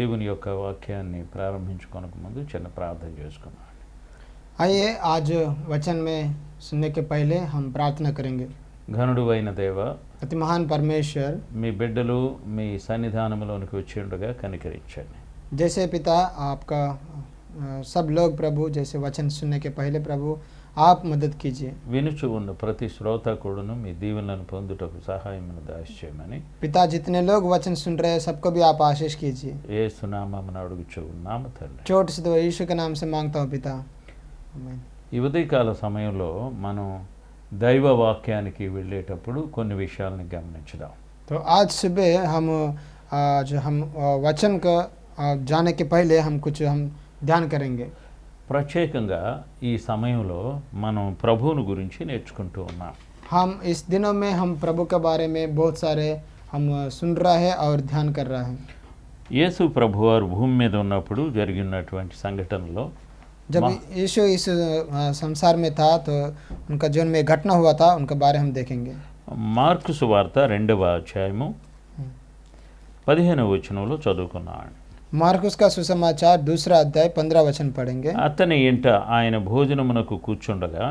దేవుని యొక్క వాక్యాన్ని ప్రారంభించుకోనక ముందు చిన్న ప్రార్థన చేసుకున్నాం. आइए आज वचन में सुनने के पहले हम प्रार्थना करेंगे। ఘనుడు అయిన దేవ, अति महान परमेश्वर, మీ బిడ్డలు మీ సన్నిధానంలోనికి వచ్చి ఉండగా కనికరించండి. जैसे पिता आपका सब लोग प्रभु जैसे वचन सुनने के पहले प्रभु आप मदद कीजिए। వినుచు ఉన్న ప్రతి శ్రోత కూడాను మీ దీవెనలను పొందుటకు సహాయమును దయచేయమని पिता जितने लोग वचन सुन रहे हैं सबको भी आप आशीष कीजिए। యేసు నామమున అడుగుచు ఉన్నాము తండ్రి. छोटे से तो यीशु के नाम से मांगता हूँ पिता, आमीन। ఈ ఉదయకాల సమయంలో మనం దైవ వాక్యానికి వెళ్ళేటప్పుడు కొన్ని విషయాలను గమనించుదాం. तो आज सुबह हम वचन का जाने के पहले हम कुछ ध्यान करेंगे। ప్రత్యేకంగా ఈ సమయంలో మనం ప్రభువుని గురించి నేర్చుకుంటూ ఉన్నాం. हम इस दिनों में हम प्रभु के बारे में बहुत सारे हम सुन रहा है और ध्यान कर रहा है। యేసు ప్రభువారు భూమి మీద ఉన్నప్పుడు జరిగినటువంటి సంఘటనలో जब यीशु इस संसार में था तो उनका जीवन में घटना हुआ था, उनके बारे हम देखेंगे। మార్కు సువార్త 2వ అధ్యాయము 15వ వచనంలో చదువుకున్నాను. मार्कुस का सुसमाचार 2रा अध्याय 15 वचन पढ़ेंगे। అతని ఇంట ఆయన భోజనమునకు కూర్చుండగా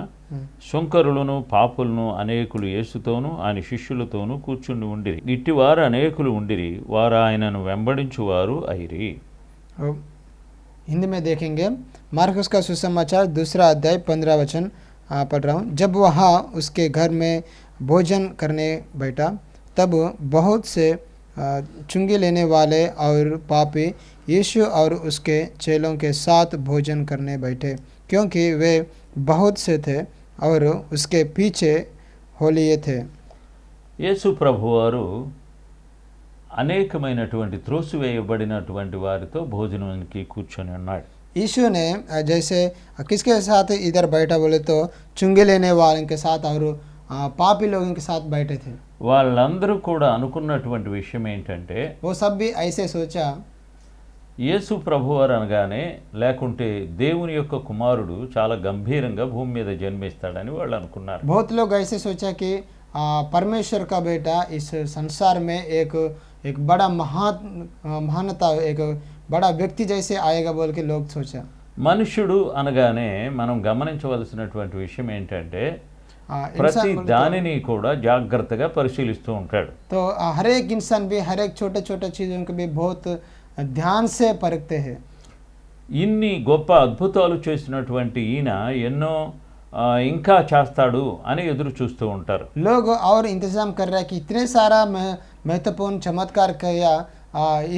సుంకరులను పాపులను అనేకులు యేసుతోనూ ఆయన శిష్యులతోనూ కూర్చుండి ఉండిరి. ఇట్టివారు అనేకులు ఉండిరి, వారు ఆయనను వెంబడించువారు అయిరి. हिंदी में देखेंगे। मार्कुस का सुसमाचार 2रा अध्याय 15 वचन पढ़ रहा हूँ। जब वहाँ उसके घर में भोजन करने बैठा तब बहुत से चुंगी लेने वाले और पापी यीशु और उसके चेलों के साथ भोजन करने बैठे, क्योंकि वे बहुत से थे और उसके पीछे हो लिए थे। యేసు ప్రభువారు అనేకమైనటువంటి త్రోసివేయబడినటువంటి వారితో భోజనానికి కూర్చొని ఉన్నాడు. यीशु ने जैसे किसके साथ इधर बैठा बोले तो चुंगी लेने वालों के साथ और पापी लोगों के साथ बैठे थे। వాళ్ళందరూ కూడా అనుకున్నటువంటి విషయం ఏంటంటే, वो सब भी ऐसे सोचा, యేసు ప్రభువారు అనగానే లేకుంటే దేవుని యొక్క కుమారుడు చాలా గంభీరంగా భూమి మీద జన్మిస్తాడని వాళ్ళు అనుకున్నారు. बहुत लोग ऐसे सोचा कि परमेश्वर का बेटा इस संसार में एक बड़ा महानता, एक बड़ा व्यक्ति जैसे आएगा बोल के लोग सोचा। మనుష్యుడు అనగానే మనం గమనించవలసినటువంటి విషయం ఏంటంటే, ప్రతి इंसान बोले దానిని కూడా జాగ్రత్తగా పరిశీలిస్తూ ఉంటాడు. तो हर एक इंसान भी हर एक छोटे छोटे चीज़ों को भी बहुत ध्यान से परखते हैं। ఇన్ని గొప్ప అద్భుతాలు చేసినటువంటి ఈయన ఎన్నో ఇంకా చేస్తాడు అని ఎదురు చూస్తూ ఉంటారు. लोग और इंतज़ाम कर रहे हैं कि इतने सारा महत्वपूर्ण चमत्कार किया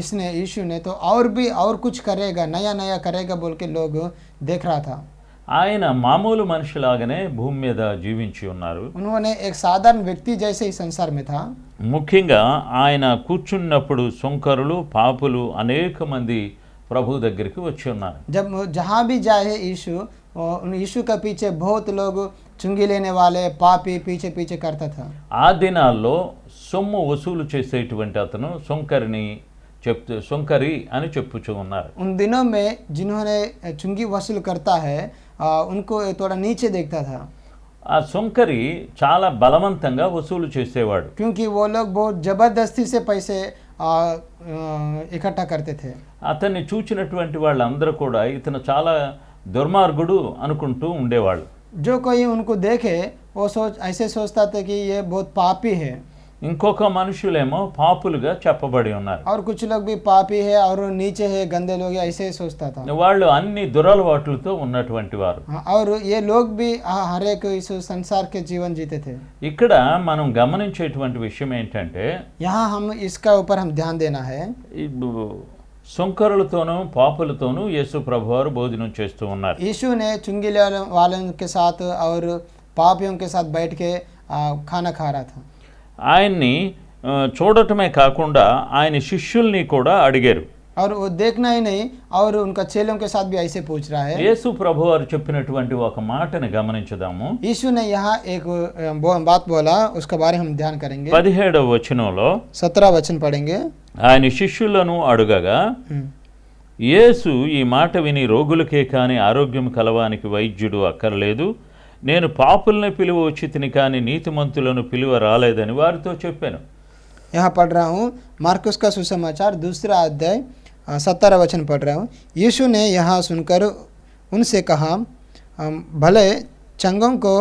इसने यीशु ने, तो और भी और कुछ करेगा, नया नया करेगा बोल के लोग देख रहा था। ఆయన మామూలు మనిషిలాగానే భూమి మీద జీవించి ఉన్నారు. उन्होंने एक साधारण व्यक्ति जैसे ही संसार में था। ముఖ్యంగా ఆయన కూర్చున్నప్పుడు సుంకరులు పాపులు అనేక మంది ప్రభు దగ్గరికి వచ్చి ఉన్నారు. जब जहाँ भी जाए यीशु का पीछे बहुत लोग चुंगी लेने वाले पापी पीछे पीछे करता था। ఆ దినాల్లో సొమ్ము వసూలు చేసేటువంటి అతను సుంకరి అని చెప్పుచూ ఉన్నారు. उन दिनों में जिन्होंने चुंगी वसूल करता है उनको थोड़ा नीचे देखता था, ఆ సుంకరి చాలా బలవంతంగా వసూలు చేసేవాడు. क्योंकि वो लोग बहुत जबरदस्ती से पैसे इकट्ठा करते थे। అతన్ని చూచినటువంటి వాళ్ళందరూ కూడా ఇతను చాలా దుర్మార్గుడు అనుకుంటూ ఉండేవాళ్ళు. जो कोई उनको देखे वो ऐसे सोचता था कि ये बहुत पापी है। ఇంకొక మనుషులేమో పాపులుగా చెప్పబడి ఉన్నారు. और कुछ लोग भी पापी है और नीचे है गंदे लोग, ऐसे सोचता था। వాళ్ళు అన్ని దురలవాట్లతో ఉన్నటువంటి వారు. और ये लोग भी हर एक इस संसार के जीवन जीते थे। ఇక్కడ మనం గమనించేటువంటి విషయం ఏంటంటే, यहाँ हम इसका ऊपर हम ध्यान देना है। సుంకరులతోనూ పాపులతోనూ యేసు ప్రభువారు భోజనం చేస్తూ ఉన్నారు. यीशु ने चुंगी वालों के साथ और पापियों के साथ बैठ के खाना खा रहा था। ఆయన్ని చూడటమే కాకుండా ఆయన శిష్యుల్ని కూడా అడిగారు. और वो देखना ही नहीं और उनका चेलों के साथ भी ऐसे पूछ रहा है। యేసు ప్రభువారు చెప్పినటువంటి ఒక మాటని గమనించుదాము. यीशु ने यहाँ एक बात बोला, उसके बारे हम ध्यान करेंगे। 17వ వచనంలో 17 वचन पढ़ेंगे। ఆయన శిష్యులను అడుగగా, యేసు ఈ మాట విని రోగులకే కాని ఆరోగ్యం కలవానికి వైద్యుడు అక్కర్లేదు, నేను పాపుల్ని పిలువ వచ్చితిని కానీ నీతిమంతులను పిలువ రాలేదని వారితో చెప్పాను. यहाँ पढ़ रहा हूँ मार्कुस का सुसमाचार 2रा अध्याय 17 वचन पढ़ रहा हूँ। यीशु ने यह सुनकर उनसे कहा, भले चंगों को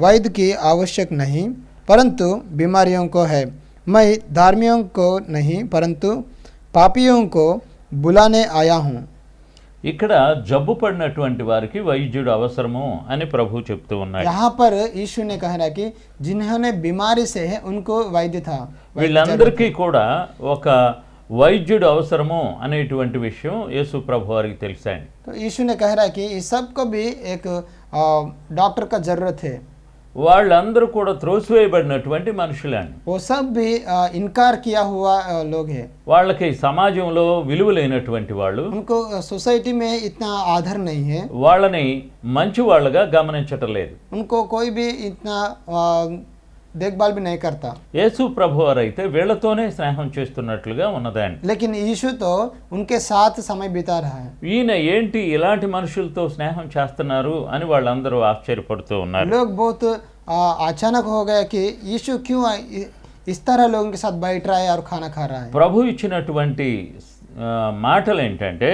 वैद्य की आवश्यक नहीं, परंतु बीमारियों को है। मैं धार्मियों को नहीं, परंतु पापियों को बुलाने आया हूँ। ఇక్కడ జబ్బు పడినటువంటి వారికి వైద్యుడు అవసరము అని ప్రభు చెప్తూ ఉన్నాడు. यहाँ पर यीशु ने कह रहा कि जिन्होंने बीमारी से है उनको वैद्य था। వీళ్ళందరికీ కూడా ఒక వైద్యుడు అవసరము అనేటువంటి విషయం యేసు ప్రభు వారికి తెలుసండి. तो यीशु ने कह रहा कि इस सबको भी एक डॉक्टर का जरूरत है। వాళ్ళందరూ కూడా త్రోసివేయబడినటువంటి మనుషులండి. वो सब भी इनकार किया हुआ लोग हैं। వాళ్ళకి సమాజంలో విలువ లేనటువంటి వాళ్ళు, उनको सोसाइटी में इतना आदर नहीं है, వాళ్ళని మంచి వాళ్ళగా గమనించటం లేదు. उनको कोई भी इतना देखभाल भी नहीं करता। యేసు ప్రభు వారు అయితే వీళ్ళతోనే స్నేహం చేస్తున్నట్లుగా ఉన్నదండి. लेकिन यीशु तो उनके साथ समय बिता रहा है। ఈయన ఏంటి ఇలాంటి మనుషులతో స్నేహం చేస్తున్నారు అని వాళ్ళందరూ ఆశ్చర్యపడుతూ ఉన్నారు. लोग बहुत अचानक हो गया कि यीशु क्यों इस तरह लोगों के साथ बैठ रहा है और खाना खा रहा है। ప్రభు ఇచ్చినటువంటి మాటలు ఏంటంటే,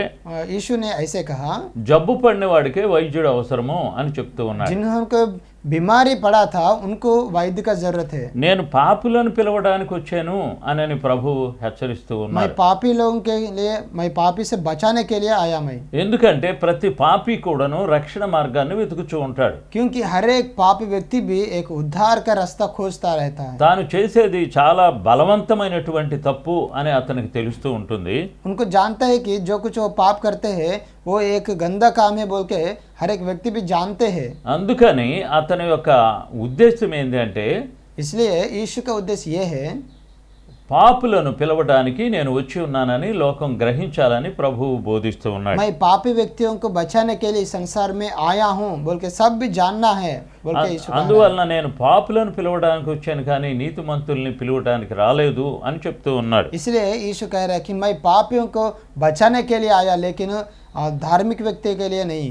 यीशु ने ऐसे कहा, జబ్బు పడిన వాడికే వైద్యుడు అవసరము అని చెప్తూ ఉన్నాడు. जिन्होंने बीमारी पड़ा था उनको वैद्य का जरूरत है। నేను పాపులను పిలవడానికి వచ్చాను అని ప్రభు హెచ్చరిస్తూ मैं ఉన్నాడు. पापी लोगों के लिए, मैं पापी से बचाने के लिए आया मैं। ఎందుకంటే ప్రతి పాపి కూడాను రక్షణ మార్గాన్ని వెతుకుతూ ఉంటాడు. क्योंकि हर एक पापी व्यक्ति भी एक उद्धार का रास्ता खोजता रहता है। తాను చేసేది చాలా బలవంతమైనటువంటి తప్పు అని అతనికి తెలుస్తూ ఉంటుంది. उनको जानता है कि जो कुछ वो पाप करते हैं वो एक गंदा काम है बोल के हर एक व्यक्ति भी जानते हैं। అందుకని అతని యొక్క ఉద్దేశం ఏంటంటే, इसलिए यीशु का उद्देश्य ये है, పాపులను పిలవడానికి నేను వచ్చి ఉన్నానని లోకం గ్రహించాలని ప్రభువు బోధిస్తూ ఉన్నాడు. मैं पापी व्यक्तियों को बचाने के लिए संसार में आया हूँ बोल के सब भी जानना है बोल के यीशु कह रहा है। అందువలన నేను పాపులను పిలవడానికి వచ్చాను కానీ నీతిమంతుల్ని పిలవడానికి రాలేదు అని చెప్తూ ఉన్నాడు. इसलिए यीशु कह रहा है कि मैं पापियों को बचाने के लिए आया, लेकिन धार्मिक व्यक्ति के लिए नहीं।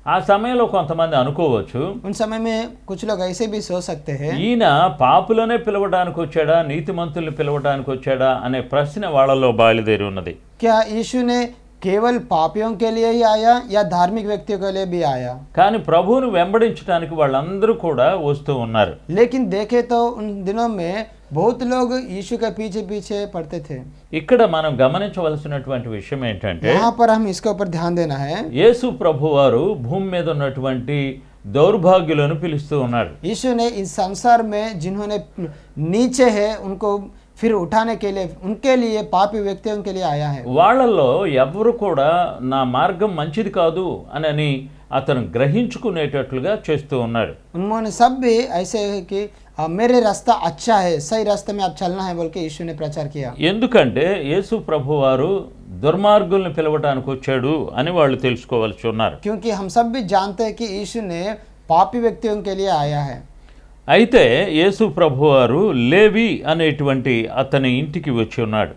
ఆ సమయంలో కొంతమంది అనుకోవచ్చు, उन समय में कुछ लोग ऐसे भी सोच सकते हैं, ఈయన పాపులనే పిలవడానికి వచ్చాడా నీతిమంతుల్ని పిలవడానికి వచ్చాడా అనే ప్రశ్న వాళ్ళలో బయలుదేరి ఉన్నది. क्या यीशु ने केवल पापियों के लिए ही आया या धार्मिक व्यक्तियों के लिए भी आया? కానీ ప్రభువును వెంబడించడానికి వాళ్ళందరూ కూడా వస్తూ ఉన్నారు. लेकिन देखे तो उन दिनों में बहुत लोग यीशु के पीछे पीछे पड़ते थे। ఇక్కడ మనం గమనించవలసినటువంటి విషయం ఏంటంటే, यहाँ पर हम इसके ऊपर ध्यान देना है। యేసు ప్రభువారు భూమి మీద ఉన్నటువంటి దౌర్భాగ్యులను పిలుస్తూ ఉన్నాడు. यीशु ने इस संसार में जिन्होंने नीचे है उनको फिर उठाने के लिए, उनके लिए पापी व्यक्तियों के लिए आया है। వాళ్ళల్లో ఎవరు కూడా నా మార్గం మంచిది కాదు అని అతను గ్రహించుకునేటట్లుగా చేస్తూ ఉన్నాడు. उन्होंने सब भी ऐसे है कि मेरे रास्ता अच्छा है, सही रास्ते में आप चलना है बोल के यीशु ने प्रचार किया। ఎందుకంటే యేసు ప్రభువారు దుర్మార్గుల్ని పిలవడానికి వచ్చాడు అని వాళ్ళు తెలుసుకోవాల్సి ఉన్నారు. क्योंकि हम सब भी जानते हैं कि यीशु ने पापी व्यक्तियों के लिए आया है। అయితే యేసు ప్రభువారు లేవి అనేటువంటి అతని ఇంటికి వచ్చి ఉన్నాడు.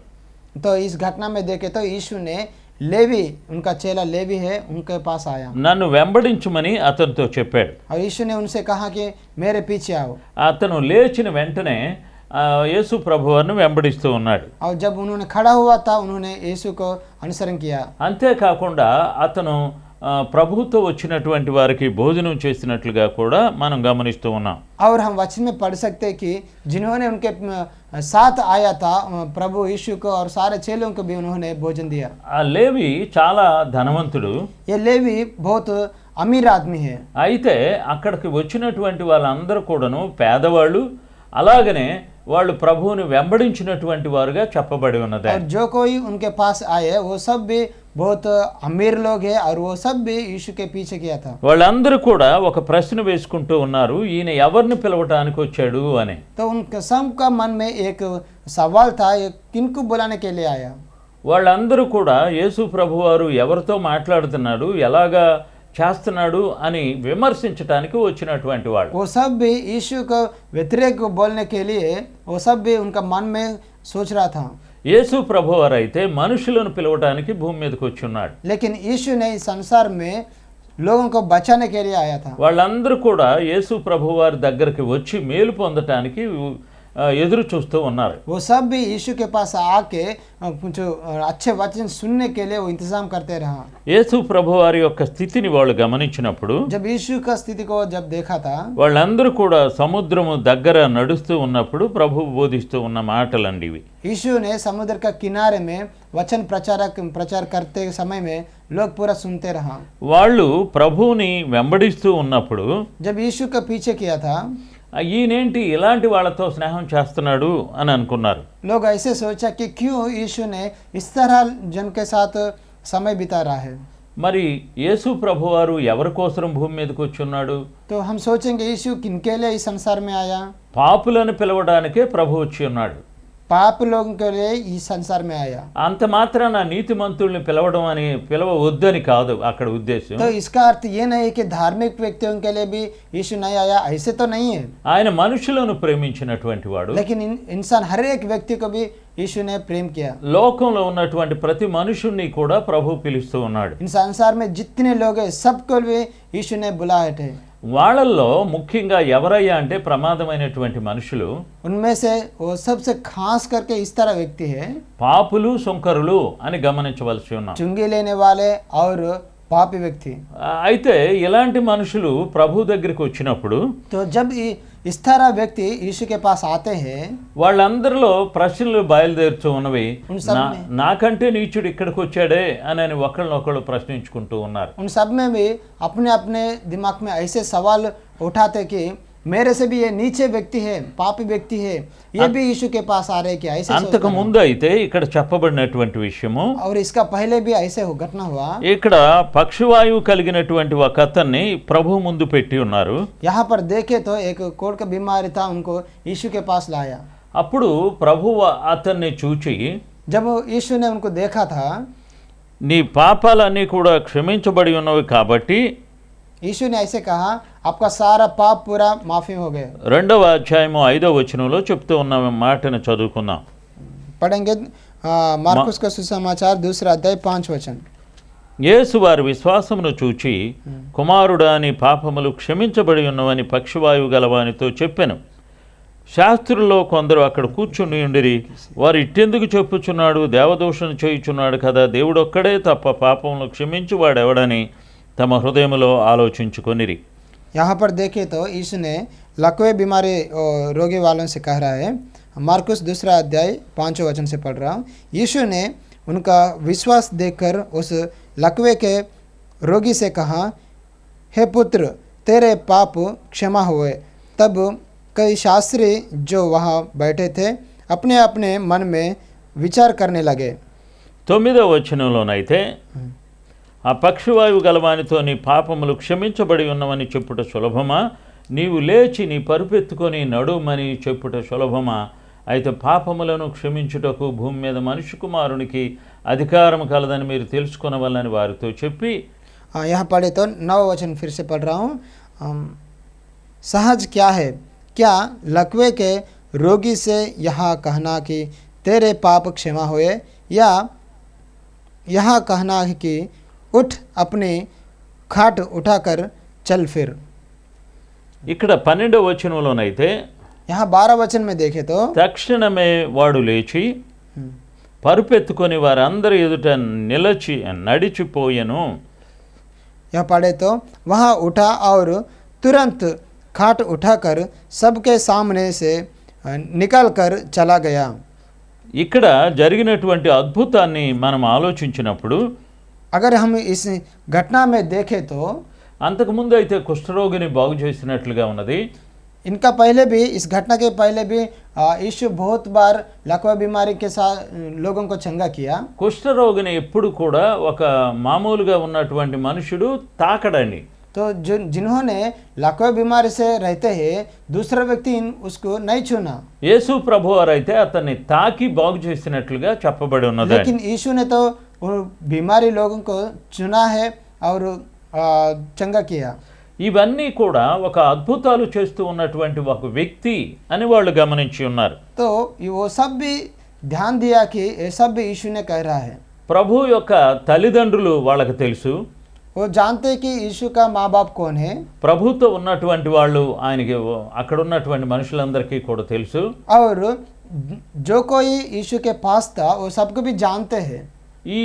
तो इस घटना में देखे तो यीशु ने लेवी, उनका चेला लेवी है, उनके पास आया నన్ను వెంబడించమని అతనితో చెప్పాడు. और यीशु ने उनसे कहा कि मेरे पीछे आओ। అతను లేచిన వెంటనే యేసు ప్రభువారిని వెంబడిస్తూ ఉన్నాడు. और जब उन्होंने खड़ा हुआ था उन्होंने यीशु को अनुसरण किया। అంతేకాకుండా అతను ప్రభువుతో వచ్చినటువంటి వారికి భోజనం చేసినట్లుగా కూడా మనం గమనిస్తూ ఉన్నాం. और हम वचन में पढ़ सकते हैं कि जिन्होंने उनके साथ आया था प्रभु यीशु को और सारे चेलों को भी उन्होंने भोजन दिया। ఆ లేవి చాలా ధనవంతుడు. ये लेवी बहुत अमीर आदमी है। అయితే అక్కడికి వచ్చినటువంటి వాళ్ళందరూ కూడాను పేదవాళ్ళు, అలాగనే వాళ్ళు ప్రభువుని వెంబడించినటువంటి వారుగా చెప్పబడి ఉన్నది. और जो कोई उनके पास आए वो सब भी बहुत अमीर लोग हैं और वो सब भी यीशु के पीछे किया था। వాళ్ళందరూ కూడా ఒక ప్రశ్న వేసుకుంటూ ఉన్నారు, ఈయన ఎవరిని పిలవటానికి వచ్చాడు అని. तो उनके सबका मन में एक सवाल था, ये किनको बुलाने के लिए आया? వాళ్ళందరూ కూడా యేసు ప్రభువారు ఎవరితో మాట్లాడుతున్నాడు, ఎలాగా చేస్తున్నాడు అని విమర్శించడానికి వచ్చినటువంటి వాళ్ళు. वो सब भी यीशु को व्यतिरेक बोलने के लिए वो सब भी उनका मन में सोच रहा था। యేసు ప్రభువారు అయితే మనుషులను పిలవడానికి భూమి మీదకి వచ్చి ఉన్నాడు. लेकिन यीशु ने इस संसार में लोगों को बचाने के लिए आया था। వాళ్ళందరూ కూడా యేసు ప్రభువారి దగ్గరికి వచ్చి మేలు పొందటానికి ఎదురు చూస్తూ ఉన్నారు. वो सब भी यीशु के पास आके जो अच्छे वचन सुनने के लिए वो इंतजाम करते रहा। యేసు ప్రభు వారి యొక్క స్థితిని వాళ్ళు గమనించినప్పుడు जब यीशु का स्थिति को जब देखा था, వాళ్ళందరూ కూడా సముద్రము దగ్గర నడుస్తూ ఉన్నప్పుడు ప్రభువు బోధిస్తూ ఉన్న మాటలండి ఇవి. यीशु ने समुद्र का किनारे में वचन प्रचार करते समय में लोग पूरा सुनते रहा। వాళ్ళు ప్రభువుని వెంబడిస్తూ ఉన్నప్పుడు जब यीशु का पीछे किया था, ఈయనేంటి ఇలాంటి వాళ్ళతో స్నేహం చేస్తున్నాడు అని అనుకున్నారు. लोग ऐसे सोचा कि क्यों यीशु ने इस तरह जन के साथ समय बिता रहा है। మరి యేసు ప్రభువారు ఎవరి కోసం భూమి మీదకి వచ్చి ఉన్నాడు? तो हम सोचेंगे यीशु किनके लिए इस संसार में आया? పాపులను పిలవడానికే ప్రభు వచ్చి ఉన్నాడు. पाप लोगों के लिए इस संसार में आया। అంత మాత్రాన నీతిమంతుల్ని పిలవవద్దని కాదు అక్కడ ఉద్దేశం. तो इसका अर्थ ये नहीं कि धार्मिक व्यक्तियों के लिए भी यीशु नहीं आया, ऐसे तो नहीं है। ఆయన మనుషులను ప్రేమించినటువంటి వాడు. लेकिन इंसान हर एक व्यक्ति को भी यीशु ने प्रेम किया। లోకంలో ఉన్నటువంటి ప్రతి మనుషుణ్ణి కూడా ప్రభు పిలుస్తూ ఉన్నాడు. इन संसार में जितने लोग हैं सबको भी यीशु ने बुलाए थे। వాళ్ళల్లో ముఖ్యంగా ఎవరయ్యా అంటే ప్రమాదమైనటువంటి మనుషులు, उनमें से वो सबसे खास करके इस तरह व्यक्ति है, పాపులు సుంకరులు అని గమనించవలసి ఉన్నాం. चुंगी लेने वाले और पापी व्यक्ति। అయితే ఇలాంటి మనుషులు ప్రభు దగ్గరికి వచ్చినప్పుడు तो जब इस तरह व्यक्ति यीशु के पास आते हैं, వాళ్ళందరిలో ప్రశ్నలు బయలుదేరుతూ ఉన్నవి. उन सब में నాకంటే నీచుడు ఇక్కడికి వచ్చాడే అని ఒకళ్ళనొకళ్ళు ప్రశ్నించుకుంటూ ఉన్నారు. उन सब में भी अपने अपने दिमाग में ऐसे सवाल उठाते कि मेरे से भी ये नीचे व्यक्ति है, पापी व्यक्ति है, ये भी यीशु के पास आ रहे कि ऐसे అంతకు ముందు అయితే ఇక్కడ చెప్పబడినటువంటి విషయము, और इसका पहले भी ऐसे घटना हुआ। ఇక్కడ పక్షవాయువు కలిగినటువంటి ఒక అతన్ని ప్రభు ముందు పెట్టి ఉన్నారు. यहाँ पर देखे तो एक कोढ़ का बीमारी था, उनको यीशु के पास लाया। అప్పుడు ప్రభు అతన్ని చూచి, जब यीशु ने उनको देखा था, నీ పాపాలన్నీ కూడా క్షమించబడి ఉన్నవి కాబట్టి यीशु ने ऐसे कहा, आपका सारा पाप पूरा माफी हो गए। 2వ అధ్యాయము 5వ వచనంలో చెప్తూ ఉన్న మాటను చదువుకుందాం. पढ़ेंगे मार्कुस का सुसमाचार 2 अध्याय 5 वचन। యేసు వారి విశ్వాసమును చూచి, కుమారుడా నీ పాపములు క్షమించబడి ఉన్నవని పక్షవాయువు గలవానితో చెప్పెను. శాస్త్రుల్లో కొందరు అక్కడ కూర్చుని ఉండిరి. వారు ఇట్టెందుకు చెప్పుచున్నాడు? దేవదూషణ చేయుచున్నాడు కదా, దేవుడొక్కడే తప్ప పాపములు క్షమించువాడెవడని తమ హృదయములో ఆలోచించుకొనిరి. यहाँ पर देखे तो यीशु ने लकवे बीमारी रोगी वालों से कह रहा है। मार्कुस 2 अध्याय 5 वचन से पढ़ रहा हूँ। यीशु ने उनका विश्वास देखकर उस लकवे के रोगी से कहा, हे पुत्र, तेरे पाप क्षमा हुए। तब कई शास्त्री जो वहाँ बैठे थे अपने अपने मन में विचार करने लगे। 9వ వచనంలోనైతే, ఆ పక్షవాయువు గలవానితో నీ పాపములు క్షమించబడి ఉన్నవని చెప్పుట సులభమా? నీవు లేచి నీ పరుపెత్తుకొని నడుమని చెప్పుట సులభమా? అయితే పాపములను క్షమించుటకు భూమి మీద మనుష్య కుమారునికి అధికారం కలదని మీరు తెలుసుకొనవలని వారితో చెప్పి, यहाँ पढ़े तो 9 वचन फिर से पढ़ रहा हूँ। सहज क्या है? क्या लकवे के रोगी से यहाँ कहना कि तेरे पाप क्षमा हुए, या यहाँ कहना है कि उठ अपनी खाट उठाकर चल फिर। ఇక్కడ 12వ వచనంలోనైతే, यहाँ 12 वचन में देखे तो తక్షణమే వాడు లేచి పరుపెత్తుకొని వారందరి ఎదుట నిలచి నడిచిపోయెను. यह पढ़े तो वहाँ उठा और तुरंत खाट उठाकर सबके सामने से निकल कर चला गया। ఇక్కడ జరిగినటువంటి అద్భుతాన్ని మనం ఆలోచించినప్పుడు, अगर हम इस घटना में देखें तो అంతకుముందు అయితే కుష్ఠరోగిని బాగు చేసినట్లుగా ఉన్నది. इनका पहले भी, इस घटना के पहले भी यीशु बहुत बार लकवा बीमारी के साथ लोगों को चंगा किया। కుష్ఠరోగిని ఎప్పుడు కూడా ఒక మామూలుగా ఉన్నటువంటి మనుషుడు తాకడండి. तो जिन्होंने लकवा बीमारी से रहते हैं दूसरा व्यक्ति उसको नहीं छूना। యేసు ప్రభువారు అయితే అతన్ని తాకి బాగు చేసినట్లుగా చెప్పబడి ఉన్నది. लेकिन यीशु ने तो बीमारी लोगों को चुना है और चंगा किया। ఇవన్నీ కూడా ఒక అద్భుతాలు చేస్తూ ఉన్నటువంటి ఒక వ్యక్తి అని వాళ్ళు గమనించి ఉన్నారు. तो वो सब भी ध्यान दिया कि ये सब भी यीशु ने कह रहा है। ప్రభు యొక్క తల్లిదండ్రులు వాళ్ళకి తెలుసు. वो जानते हैं कि यीशु का माँ बाप कौन है ప్రభుతో ఉన్నటువంటి వాళ్ళు ఆయనకి అక్కడ ఉన్నటువంటి మనుషులందరికీ కూడా తెలుసు. और जो कोई यीशु के पास था वो सबको भी जानते हैं. ఈ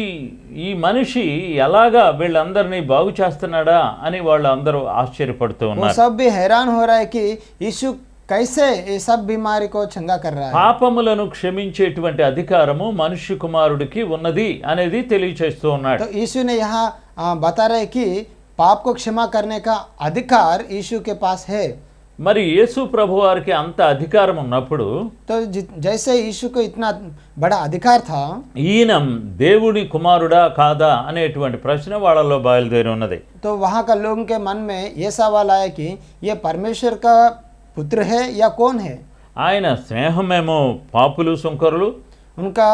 ఈ మనిషి ఎలాగా వీళ్ళందరినీ బాగు చేస్తున్నాడా అని వాళ్ళు అందరూ ఆశ్చర్యపడుతూ वो ఉన్నారు. सब भी हैरान हो रहा है कि यीशु कैसे ये सब बीमारी को चंगा कर रहा है. పాపములను క్షమించేటువంటి అధికారము మనుష్య కుమారుడికి ఉన్నది అనేది తెలియచేస్తూ ఉన్నాడు. तो यीशु ने यहाँ बता रहे कि पाप को क्षमा करने का अधिकार यीशु के पास है. మరి యేసు ప్రభు వారికి అంత అధికారం ఉన్నప్పుడు तो जैसे यीशु को इतना बड़ा अधिकार था ఈయన దేవుని కుమారుడా కాదా అనేటువంటి ప్రశ్న వాళ్ళలో బయలుదేరి ఉన్నది. तो वहाँ का लोगों के मन में ये सवाल आया कि ये परमेश्वर का पुत्र है या कौन है. ఆయన స్నేహమేమో పాపులు సుంకరులు, उनका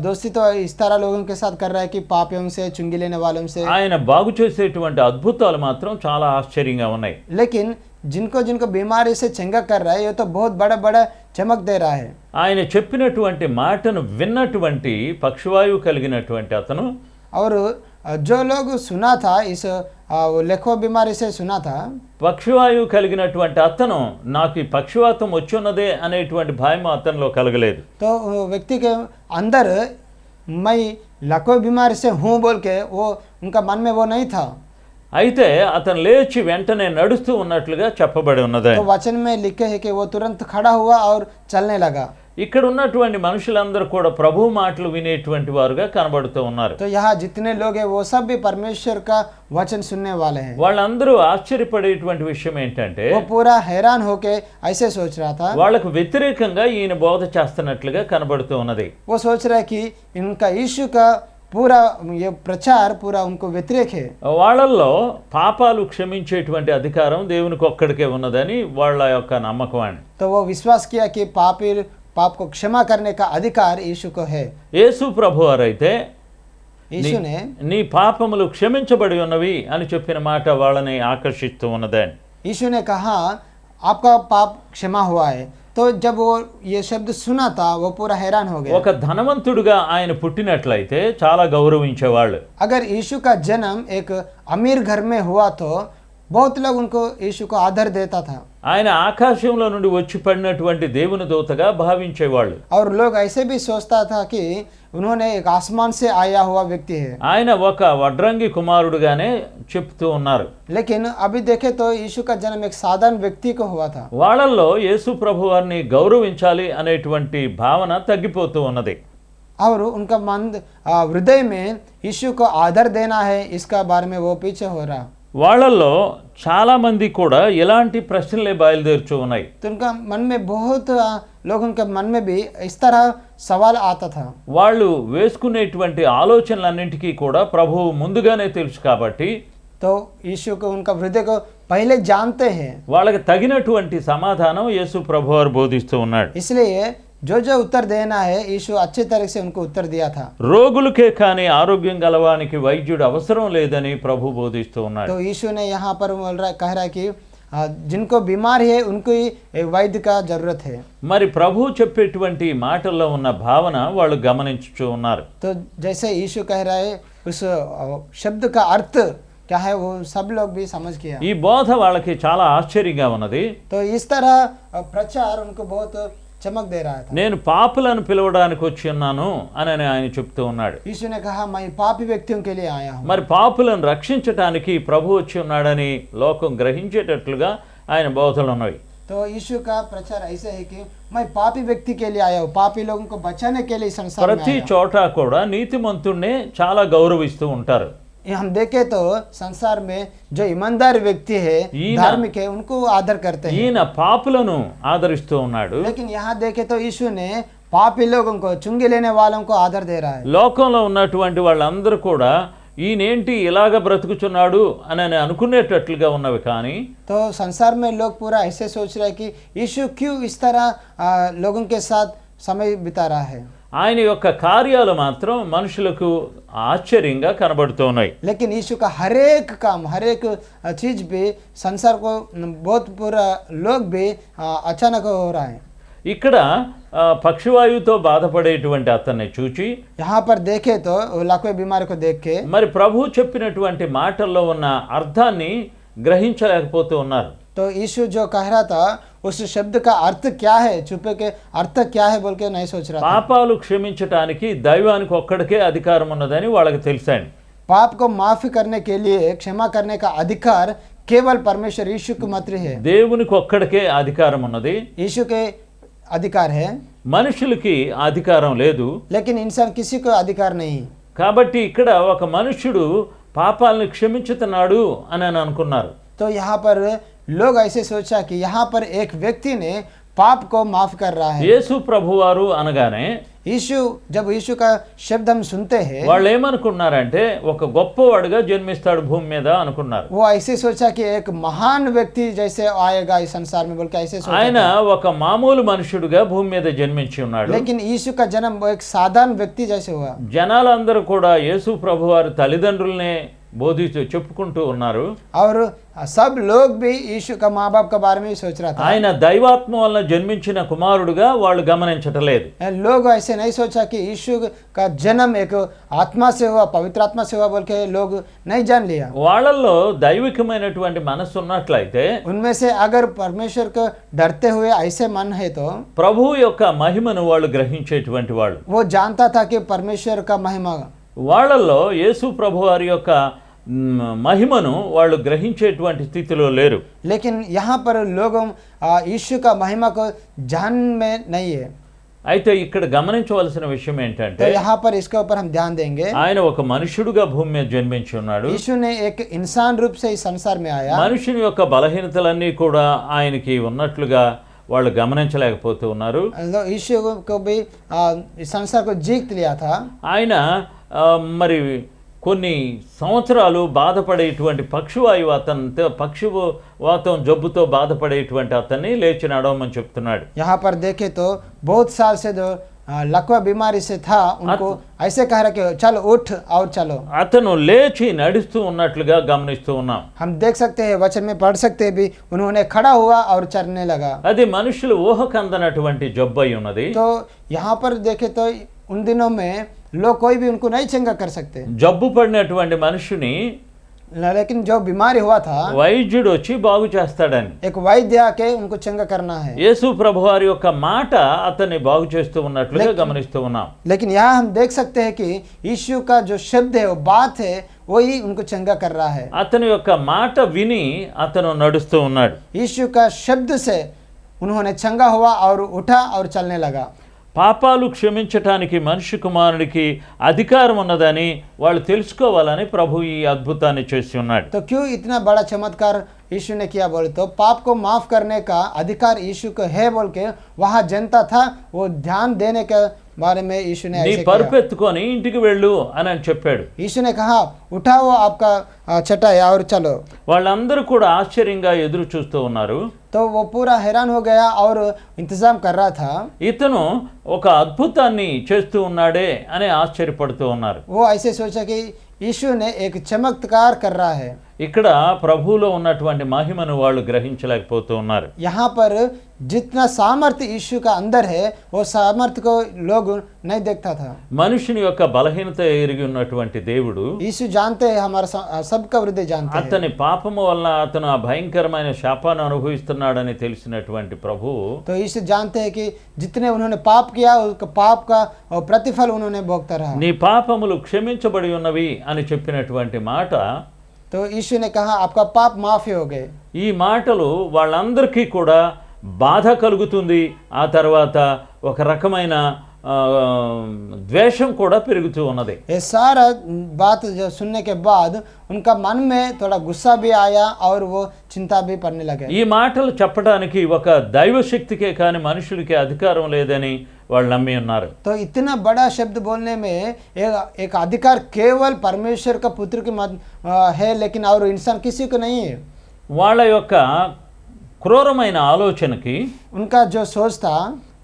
दोस्ती तो इस तरह लोगों के साथ कर रहा है कि पापियों से चुंगी लेने वालों से, ఆయన బాగు చేసేటువంటి అద్భుతాలు మాత్రం చాలా ఆశ్చర్యంగా ఉన్నాయి. लेकिन जिनको जिनको बीमारी से चंगा कर रहा है ये तो बहुत बड़ा बड़ा चमक दे रहा है. ఆయన చెప్పినటువంటి మాటను విన్నటువంటి పక్షవాయువు కలిగినటువంటి అతను और जो लोग सुना था इस वो लेखो बीमारी से सुना था పక్షవాయువు కలిగినటువంటి అతను నాకు ఈ పక్షవాతం వచ్చున్నదే అనేటువంటి భయం అతనిలో కలగలేదు. तो व्यक्ति के अंदर मैं लखो बीमारी से हूँ बोल के वो उनका मन में वो नहीं था. అయితే అతను లేచి వెంటనే నడుస్తూ ఉన్నట్లుగా చెప్పబడి ఉన్నది. तो वचन में लिखे है कि वो तुरंत खड़ा हुआ और चलने लगा. ఇక్కడ ఉన్నటువంటి మనుషులందరూ కూడా ప్రభు మాటలు వినేటువంటి వారుగా కనబడుతూ ఉన్నారు. तो यहाँ जितने लोग हैं वो सब भी परमेश्वर का वचन सुनने वाले हैं. వాళ్ళందరూ ఆశ్చర్యపడేటువంటి విషయం ఏంటంటే वो पूरा हैरान होके ऐसे सोच रहा था. వాళ్ళకు వ్యతిరేకంగా ఈయన బోధ చేస్తున్నట్లుగా కనబడుతూ ఉన్నది. वो सोच रहा है कि इनका यीशु का पूरा ये प्रचार पूरा उनको व्यतिरेक है. వాళ్ళల్లో పాపాలు క్షమించేటువంటి అధికారం దేవునికి ఒక్కడికే ఉన్నదని వాళ్ళ యొక్క నమ్మకం అండి. तो वो विश्वास किया कि पाप को क्षमा करने का अधिकार यीशु को है. యేసు ప్రభు వారైతే यीशु ने నీ పాపములు క్షమించబడి ఉన్నవి అని చెప్పిన మాట వాళ్ళని ఆకర్షిస్తూ ఉన్నదని. यीशु ने कहा आपका पाप क्षमा हुआ है. तो जब वो ये शब्द सुना था वो पूरा हैरान हो गया. ఒక ధనవంతుడుగా ఆయన పుట్టినట్లయితే చాలా గౌరవించేవాళ్ళు. अगर यीशु का जन्म एक अमीर घर में हुआ तो बहुत लोग उनको यीशु को आदर देता था. ఆయన ఆకాశంలో నుండి వచ్చి పడినటువంటి దేవుని దూతగా భావించేవాళ్ళు. और लोग ऐसे भी सोचता था कि उन्होंने एक आसमान से आया हुआ व्यक्ति है. ఆయన ఒక వడ్రంగి కుమారుడుగానే చెప్తూ ఉన్నారు. लेकिन अभी देखे तो यीशु का जन्म एक साधारण व्यक्ति को हुआ था. వాళ్ళల్లో యేసు ప్రభు వారిని గౌరవించాలి అనేటువంటి భావన తగ్గిపోతూ ఉన్నది. और उनका मन हृदय में यीशु को आदर देना है इसका बारे में वो पीछे हो रहा. వాళ్ళల్లో చాలా మంది కూడా ఇలాంటి ప్రశ్నలే బయలుదేరుచూ ఉన్నాయి. तो उनका मन में बहुत लोगों के मन में भी इस तरह सवाल आता था. వాళ్ళు వేసుకునేటువంటి ఆలోచనలన్నింటికీ కూడా ప్రభువు ముందుగానే తెలుసు కాబట్టి तो यीशु को उनका हृदय को पहले जानते हैं. వాళ్ళకి తగినటువంటి సమాధానం యేసు ప్రభువారు బోధిస్తూ ఉన్నాడు. इसलिए जो उत्तर देना है यीशु अच्छी तरह से उनको उत्तर दिया था. రోగులకే కానీ ఆరోగ్యం గలవానికి వైద్యుడు అవసరం లేదని ప్రభు బోధిస్తూ ఉన్నాడు. तो यीशु ने यहाँ पर कह रहा है कि जिनको बीमारी है उनको ही एक वैद्य का जरूरत है. మరి ప్రభు చెప్పేటువంటి మాటల్లో ఉన్న భావన వాళ్ళు గమనించుచూ ఉన్నారు. तो जैसे यीशु कह रहा है उस शब्द का अर्थ क्या है वो सब लोग भी समझ गया. ఈ బోధ వాళ్ళకి చాలా ఆశ్చర్యంగా ఉన్నది. तो इस तरह प्रचार उनको बहुत चमक दे रहा था. నేను పాపులను పిలవడానికి వచ్చి ఉన్నాను అని ఆయన చెప్తూ ఉన్నాడు. यीशु ने कहा मैं पापी व्यक्तियों के लिए आया हूँ. మరి పాపులను రక్షించటానికి ప్రభు వచ్చి ఉన్నాడని లోకం గ్రహించేటట్లుగా ఆయన బోధలు ఉన్నవి. तो यीशु का प्रचार ऐसा है कि मैं पापी व्यक्ति के लिए आया हूँ, पापी लोगों को बचाने के लिए संसार में ప్రతి आया हूँ. చోట కూడా నీతిమంతుణ్ణే చాలా గౌరవిస్తూ ఉంటారు. ये हम देखे तो संसार में जो ईमानदार व्यक्ति है धार्मिक है उनको आदर करते हैं. ఈయన పాపులను ఆదరిస్తూ ఉన్నాడు. लेकिन यहाँ देखे तो यीशु ने पापी लोगों को चुंगी लेने वालों को आदर दे रहा है. లోకంలో ఉన్నటువంటి వాళ్ళందరూ కూడా ఈయనేంటి ఇలాగ బ్రతుకుచున్నాడు అని అనుకునేటట్లుగా ఉన్నవి. కానీ तो संसार में लोग पूरा ऐसे सोच रहे हैं कि यीशु क्यों इस तरह लोगों के साथ समय बिता रहा है. ఆయన యొక్క కార్యాలు మాత్రం మనుషులకు ఆశ్చర్యంగా కనబడుతూ ఉన్నాయి. लेकिन यीशु का हर एक काम हर एक चीज भी संसार को बहुत पूरा लोग भी अचानक हो रहा है. ఇక్కడ పక్షవాయువుతో బాధపడేటువంటి అతన్ని చూచి यहाँ पर देखे तो वो लकवे बीमारी को देख के మరి ప్రభు చెప్పినటువంటి మాటల్లో ఉన్న అర్థాన్ని గ్రహించలేకపోతూ ఉన్నారు. तो यीशु जो कह रहा था उस शब्द का अर्थ क्या है, छुपे के अर्थ क्या है बोल के नहीं सोच रहा था. పాపాలు క్షమించటానికి దైవానికి ఒక్కడికే అధికారం ఉన్నదని వాళ్ళకి తెలుసండి. पाप को माफी करने के लिए क्षमा करने का अधिकार केवल परमेश्वर यीशु को मात्र है. దేవునికి ఒక్కడికే అధికారం ఉన్నది, यीशु के अधिकार है, మనుషులకి అధికారం లేదు. लेकिन इंसान किसी को अधिकार नहीं. కాబట్టి ఇక్కడ ఒక మనుష్యుడు పాపాలను క్షమించుతున్నాడు అని అనుకున్నారు. तो यहाँ पर लोग ऐसे सोचा कि यहाँ पर एक व्यक्ति ने पाप को माफ कर रहा है. యేసు ప్రభువారు అనగానే यीशु, जब यीशु का शब्द हम सुनते हैं వాళ్ళు ఏమనుకున్నారంటే ఒక గొప్పవాడుగా జన్మిస్తాడు భూమి మీద అనుకున్నారు. वो ऐसे सोचा कि एक महान व्यक्ति जैसे आएगा इस संसार में बोल के ऐसे सोचा ఆయన था. ఒక మామూలు మనుషుడుగా భూమి మీద జన్మించి ఉన్నాడు. लेकिन यीशु का जन्म वो एक साधारण व्यक्ति जैसे हुआ. జనాలందరూ కూడా యేసు ప్రభువారి తల్లిదండ్రులనే బోధిస్తూ చెప్పుకుంటూ ఉన్నారు. और सब लोग भी यीशु का माँ बाप के बारे में भी सोच रहा था. ఆయన దైవాత్మ వలన జన్మించిన కుమారుడుగా వాళ్ళు గమనించటలేదు. लोग ऐसे नहीं सोचा कि यीशु का जन्म एक आत्मा से हुआ, पवित्र आत्मा से हुआ बोल के लोग नहीं जान लिया. వాళ్ళల్లో దైవికమైనటువంటి మనస్సు ఉన్నట్లయితే उनमें से अगर परमेश्वर को डरते हुए ऐसे मन है तो ప్రభువు యొక్క మహిమను వాళ్ళు గ్రహించేటువంటి వాళ్ళు. वो जानता था कि परमेश्वर का महिमा. వాళ్ళల్లో యేసు ప్రభువారి యొక్క మహిమను వాళ్ళు గ్రహించేటువంటి స్థితిలో లేరు. लेकिन यहाँ पर लोगों यीशु का महिमा को जान में नहीं है. అయితే ఇక్కడ గమనించవలసిన విషయం ఏంటంటే तो यहाँ पर इसके ऊपर हम ध्यान देंगे. ఆయన ఒక మనుషుడుగా భూమి మీద జన్మించి ఉన్నాడు. यीशु ने एक इंसान रूप से इस संसार में आया. మనుషుని యొక్క బలహీనతలన్నీ కూడా ఆయనకి ఉన్నట్లుగా వాళ్ళు గమనించలేకపోతూ ఉన్నారు. यीशु को भी इस संसार को जीत लिया था. ఆయన మరి కొన్ని సంవత్సరాలు బాధపడేటువంటి పక్షవాతం జబ్బుతో బాధపడేటువంటి అతన్ని లేచి నడవమని చెప్తున్నాడు. यहाँ पर देखे तो बहुत साल से जो लकवा बीमारी से था उनको ऐसे कह रहा कि चलो उठ और चलो. అతను లేచి నడుస్తూ ఉన్నట్లుగా గమనిస్తూ ఉన్నాం. हम देख सकते हैं, वचन में पढ़ सकते हैं भी, उन्होंने खड़ा हुआ और चलने लगा. అది మనుషులు ఊహకందనటువంటి జబ్బు అయి ఉన్నది. तो यहाँ पर देखे तो उन दिनों में लोग कोई भी उनको नहीं चंगा कर सकते. జబ్బు పడినటువంటి మనుషుని लेकिन जो बीमारी हुआ था వైద్యుడు వచ్చి బాగు చేస్తాడని, एक वैद्य आके उनको चंगा करना है. యేసు ప్రభువారి యొక్క మాట అతన్ని బాగు చేస్తూ ఉన్నట్లుగా గమనిస్తూ ఉన్నాం. लेकिन यहाँ हम देख सकते हैं कि यीशु का जो शब्द है, वो बात है, वही उनको चंगा कर रहा है. అతని యొక్క మాట విని అతను నడుస్తూ ఉన్నాడు. यीशु का शब्द से उन्होंने चंगा हुआ और उठा और चलने लगा. పాపాలు క్షమించటానికి మనిషి కుమారుడికి అధికారం ఉన్నదని వాళ్ళు తెలుసుకోవాలని ప్రభు ఈ అద్భుతాన్ని చేసి ఉన్నాడు. तो क्यों इतना बड़ा चमत्कार यीशु ने किया बोले तो पाप को माफ करने का अधिकार यीशु को है बोल के वहाँ जनता था, वो ध्यान देने के बारे में यीशु ने నీ ऐसे పరుపు किया. ఎత్తుకొని ఇంటికి వెళ్ళు అని చెప్పాడు. यीशु ने कहा उठाओ आपका चटाई और चलो. వాళ్ళందరూ కూడా ఆశ్చర్యంగా ఎదురు చూస్తూ ఉన్నారు. तो वो पूरा हैरान हो गया और इंतजाम कर रहा था. ఇతను ఒక అద్భుతాన్ని చేస్తూ ఉన్నాడే అని ఆశ్చర్యపడుతూ ఉన్నారు. वो ऐसे सोचा कि यीशु ने एक चमत्कार कर रहा है. ఇక్కడ ప్రభువులో ఉన్నటువంటి మహిమను వాళ్ళు గ్రహించలేకపోతూ ఉన్నారు. यहाँ पर जितना सामर्थ्य यीशु का अंदर है, वो सामर्थ्य को लोग नहीं देखता था. మనుషుని యొక్క బలహీనత ఎరిగి ఉన్నటువంటి దేవుడు यीशु जानते हैं, हमारा सबका हृदय जानते हैं. అతని పాపము వలన అతను ఆ భయంకరమైన శాపాన్ని అనుభవిస్తున్నాడని తెలిసినటువంటి ప్రభువు तो यीशु जानते हैं कि जितने उन्होंने पाप किया उसका पाप का प्रतिफल उन्होंने भोगता रहा. నీ పాపములు క్షమించబడి ఉన్నవి అని చెప్పినటువంటి మాట, तो यीशु ने कहा आपका पाप माफी हो गए. ఈ మాటలు వాళ్ళందరికీ కూడా బాధ కలుగుతుంది. ఆ తర్వాత ఒక రకమైన ద్వేషం కూడా పెరుగుతూ ఉన్నది. ये सारा बात जो सुनने के बाद उनका मन में थोड़ा गुस्सा भी आया और वो चिंता भी पड़ने लगे. ఈ మాటలు చెప్పడానికి ఒక దైవశక్తికే కానీ మనుషుడికి అధికారం లేదని వాళ్ళు నమ్మి ఉన్నారు. तो इतना बड़ा शब्द बोलने में एक अधिकार केवल परमेश्वर का पुत्र के है, लेकिन और इंसान किसी को नहीं है. వాళ్ళ యొక్క క్రూరమైన ఆలోచనకి उनका जो सोच था,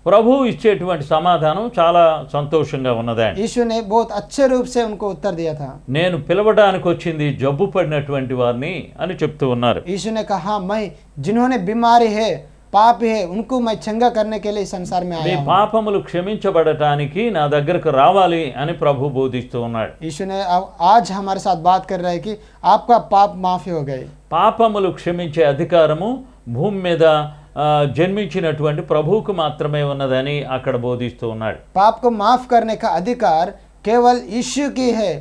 ప్రభు ఇచ్చేటువంటి సమాధానం చాలా సంతోషంగా ఉన్నదండి. यीशु ने बहुत अच्छे रूप से उनको उत्तर दिया था. నేను పిలవడానికి వచ్చింది జబ్బు పడినటువంటి వారిని అని చెప్తూ ఉన్నారు. यीशु ने कहा मैं जिन्होंने बीमारी है पाप है उनको मैं चंगा करने के लिए इस संसार में మీ आया हूँ। పాపములు క్షమించబడటానికి నా దగ్గరకు రావాలి అని ప్రభు బోధిస్తూ ఉన్నాడు. यीशु ने आज हमारे साथ बात कर रहा है कि आपका पाप माफी हो गए। పాపములు క్షమించే అధికారము భూమి మీద జన్మించినటువంటి ప్రభువుకు మాత్రమే ఉన్నదని అక్కడ బోధిస్తూ ఉన్నాడు. पाप को माफ करने का अधिकार केवल यीशु की है,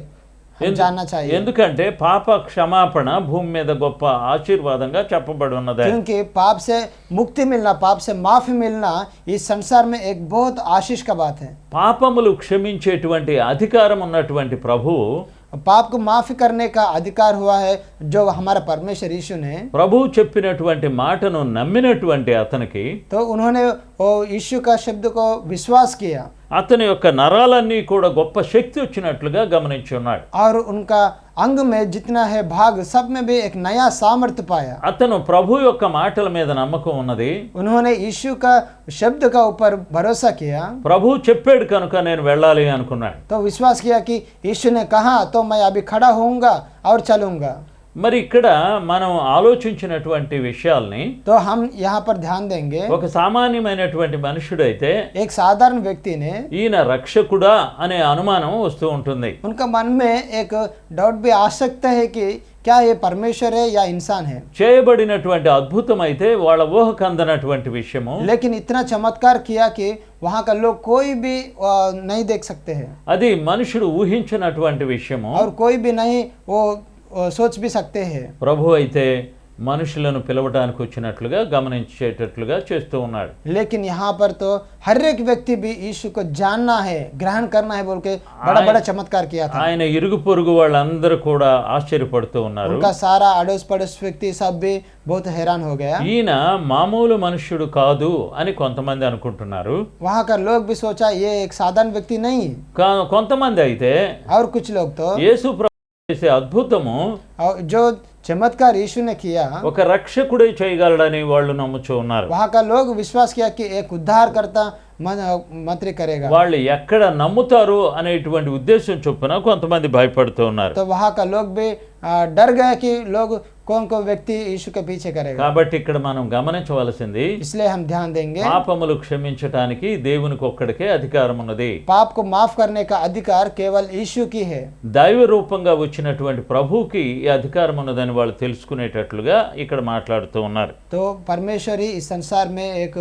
हम जानना चाहिए। ఎందుకంటే పాప క్షమాపణ భూమి మీద గొప్ప ఆశీర్వాదంగా చెప్పబడి ఉన్నది. क्योंकि पाप से मुक्ति मिलना, पाप से माफी मिलना इस संसार में एक बहुत आशीष का बात है। పాపములు క్షమించేటువంటి అధికారం ఉన్నటువంటి ప్రభువు, पाप को माफी करने का अधिकार हुआ है जो हमारा परमेश्वर यीशु ने। ప్రభువు చెప్పినటువంటి మాటను నమ్మినటువంటి అతనికి तो उन्होंने वो यीशु का शब्द को विश्वास किया అతని యొక్క నరాలన్నీ కూడా గొప్ప శక్తి వచ్చినట్లుగా గమనించి ఉన్నాడు. और उनका अंग में जितना है भाग सब में भी एक नया सामर्थ्य पाया। అతను ప్రభు యొక్క మాటల మీద నమ్మకం ఉన్నది. उन्होंने यीशु का शब्द का ऊपर भरोसा किया, ప్రభు చెప్పాడు కనుక నేను వెళ్ళాలి అనుకున్నాడు. तो विश्वास किया कि यीशु ने कहा तो मैं अभी खड़ा होऊंगा और चलूंगा। మరి ఇక్కడ మనం ఆలోచించినటువంటి విషయాల్ని तो हम यहाँ पर ध्यान देंगे, ఒక సామాన్యమైనటువంటి మనుషుడైతే एक साधारण व्यक्ति ने ఈయన రక్షకుడా అనే అనుమానం వస్తూ ఉంటుంది. उनका मन में एक डाउट भी आ सकता है कि क्या ये परमेश्वर है या इंसान है। చేయబడినటువంటి అద్భుతం అయితే వాళ్ళ ఊహకు అందనటువంటి విషయము. लेकिन इतना चमत्कार किया कि वहाँ का लोग कोई भी नहीं देख सकते हैं అది మనుషుడు ఊహించినటువంటి విషయము. और कोई भी नहीं वो सोच भी सकते हैं। ప్రభు అయితే మనుషులను పిలవడానికి వచ్చినట్లుగా గమనించేటట్లుగా చేస్తూ ఉన్నాడు. लेकिन यहाँ पर तो हर एक व्यक्ति भी यीशु को जानना है, ग्रहण करना है बोल के बड़ा बड़ा चमत्कार किया था। ఆయన ఇరుగు పొరుగు వాళ్ళందరూ కూడా ఆశ్చర్యపడుతూ ఉన్నారు. उनका सारा अड़ोस पड़ोस व्यक्ति सब भी बहुत हैरान हो गया। ఈయన మామూలు మనుష్యుడు కాదు అని కొంతమంది అనుకుంటున్నారు. वहाँ का लोग भी सोचा ये एक साधारण व्यक्ति नहीं। కొంతమంది అయితే और कुछ लोग तो యేసు ప్రభు చేసే అద్భుతము और जो चमत्कार यीशु ने किया ఒక రక్షకుడే చేయగలడని వాళ్ళు నమ్ముచూ ఉన్నారు. वहाँ का लोग विश्वास किया कि एक उद्धार करता मंत्री करेगा। వాళ్ళు ఎక్కడ నమ్ముతారు అనేటువంటి ఉద్దేశం చొప్పున కొంతమంది భయపడుతూ ఉన్నారు. तो वहाँ का लोग भी डर गए कि लोग कौन कौन व्यक्ति यीशु के पीछे करेगा। కాబట్టి ఇక్కడ మనం గమనించవలసింది, इसलिए हम ध्यान देंगे, పాపములు క్షమించటానికి దేవునికి ఒక్కడికే అధికారం ఉన్నది. पाप को माफ करने का अधिकार केवल यीशु की है। దైవ రూపంగా వచ్చినటువంటి ప్రభువుకి ఈ అధికారం ఉన్నదని వాళ్ళు తెలుసుకునేటట్లుగా ఇక్కడ మాట్లాడుతూ ఉన్నారు. तो परमेश्वर ही इस संसार में एक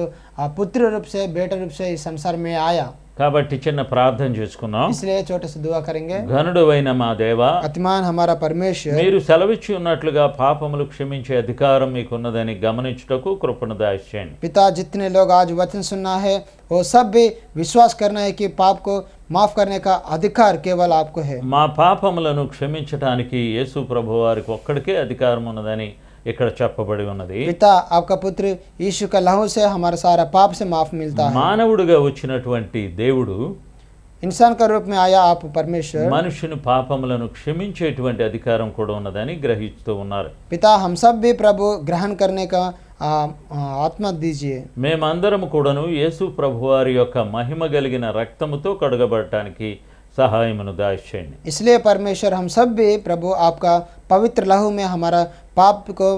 पुत्र रूप से, बेटा रूप से इस संसार में आया। కాబట్టి చిన్న ప్రార్థన చేసుకుందాం. इसलिए छोटे से दुआ करेंगे। ఘనుడైన మా దేవా, अतिमान हमारा परमेश्वर, మీరు సెలవిచ్చి ఉన్నట్లుగా పాపములు క్షమించే అధికారం మీకున్నదని గమనించుటకు కృపను దయచేయండి. पिता जितने लोग आज वचन सुनना है वो सब भी विश्वास करना है कि पाप को माफ करने का अधिकार केवल आपको है। మా పాపములను క్షమించటానికి యేసు ప్రభు వారికి ఒక్కడికే అధికారం ఉన్నదని ఇక్కడ చెప్పబడి ఉన్నది. पिता आपका पुत्र यीशु का लहू से हमारा सारा पाप से माफ मिलता है। మానవుడిగా వచ్చినటువంటి దేవుడు इंसान का रूप में आया आप परमेश्वर, మనుషుని పాపములను క్షమించేటువంటి అధికారం కూడా ఉన్నదని గ్రహిస్తూ ఉన్నారు. पिता हम सब भी प्रभु ग्रहण करने का आत्मा दीजिए। మేమందరం కూడాను యేసు ప్రభువారి యొక్క మహిమ కలిగిన రక్తముతో కడగబడటానికి సహాయమును దయచేయండి. इसलिए परमेश्वर हम सब भी प्रभु आपका पवित्र लहू में हमारा पाप को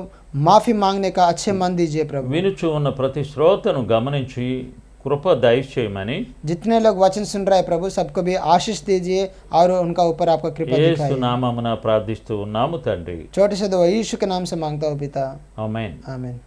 माफी मांगने का अच्छे मन दीजिए प्रभु। వినుచు ఉన్న ప్రతి శ్రోతను గమనించి కృప దయచేయమని जितने लोग वचन सुन रहे हैं प्रभु सबको भी आशीष दीजिए और उनका ऊपर आपका कृपा యేసు दिखाइए। నామమున ప్రార్థిస్తూ ఉన్నాము తండ్రి. छोटे से दो यीशु के नाम से मांगता हूँ पिता, ఆమేన్. आमीन।